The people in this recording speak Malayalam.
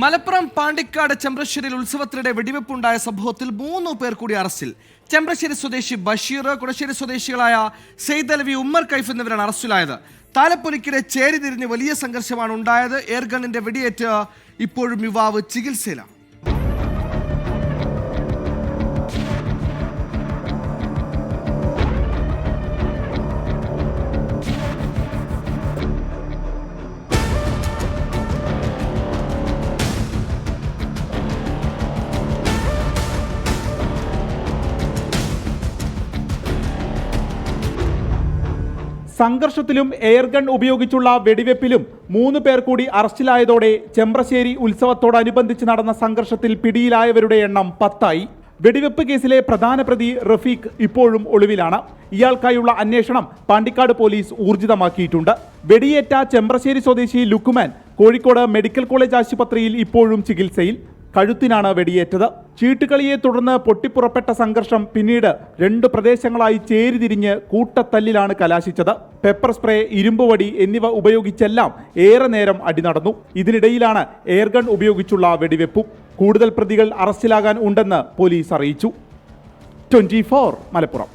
മലപ്പുറം പാണ്ടിക്കാട് ചെമ്പ്രശ്ശേരിയിൽ ഉത്സവത്തിനിടെ വെടിവെപ്പുണ്ടായ സംഭവത്തിൽ 3 പേർ കൂടി അറസ്റ്റിൽ. ചെമ്പ്രശ്ശേരി സ്വദേശി ബഷീർ, കുടശ്ശേരി സ്വദേശികളായ സെയ്ദ് അലവി, ഉമ്മർ കൈഫ് എന്നിവരാണ് അറസ്റ്റിലായത്. താലപ്പൊലിക്കിടെ ചേരിതിരിഞ്ഞ് വലിയ സംഘർഷമാണ് ഉണ്ടായത്. എയർഗണ്ണിന്റെ വെടിയേറ്റ് ഇപ്പോഴും യുവാവ് ചികിത്സയിലാണ്. സംഘർഷത്തിലും എയർഗൺ ഉപയോഗിച്ചുള്ള വെടിവെപ്പിലും 3 പേർ കൂടി അറസ്റ്റിലായതോടെ ചെമ്പ്രശ്ശേരി ഉത്സവത്തോടനുബന്ധിച്ച് നടന്ന സംഘർഷത്തിൽ പിടിയിലായവരുടെ എണ്ണം 10ആയി. വെടിവെപ്പ് കേസിലെ പ്രധാന പ്രതി റഫീഖ് ഇപ്പോഴും ഒളിവിലാണ്. ഇയാൾക്കായുള്ള അന്വേഷണം പാണ്ടിക്കാട് പോലീസ് ഊർജിതമാക്കിയിട്ടുണ്ട്. വെടിയേറ്റ ചെമ്പ്രശ്ശേരി സ്വദേശി ലുക്കുമാൻ കോഴിക്കോട് മെഡിക്കൽ കോളേജ് ആശുപത്രിയിൽ ഇപ്പോഴും ചികിത്സയിൽ. കഴുത്തിനാണ് വെടിയേറ്റത്. ചീട്ടുകളിയെ തുടർന്ന് പൊട്ടിപ്പുറപ്പെട്ട സംഘർഷം പിന്നീട് 2 പ്രദേശങ്ങളായി ചേരിതിരിഞ്ഞ് കൂട്ടത്തല്ലിലാണ് കലാശിച്ചത്. പെപ്പർ സ്പ്രേ, ഇരുമ്പുവടി എന്നിവ ഉപയോഗിച്ചെല്ലാം ഏറെ നേരം അടി നടന്നു. ഇതിനിടയിലാണ് എയർഗൺ ഉപയോഗിച്ചുള്ള വെടിവെപ്പും. കൂടുതൽ പ്രതികൾ അറസ്റ്റിലാകാൻ ഉണ്ടെന്ന് പോലീസ് അറിയിച്ചു. 24 മലപ്പുറം.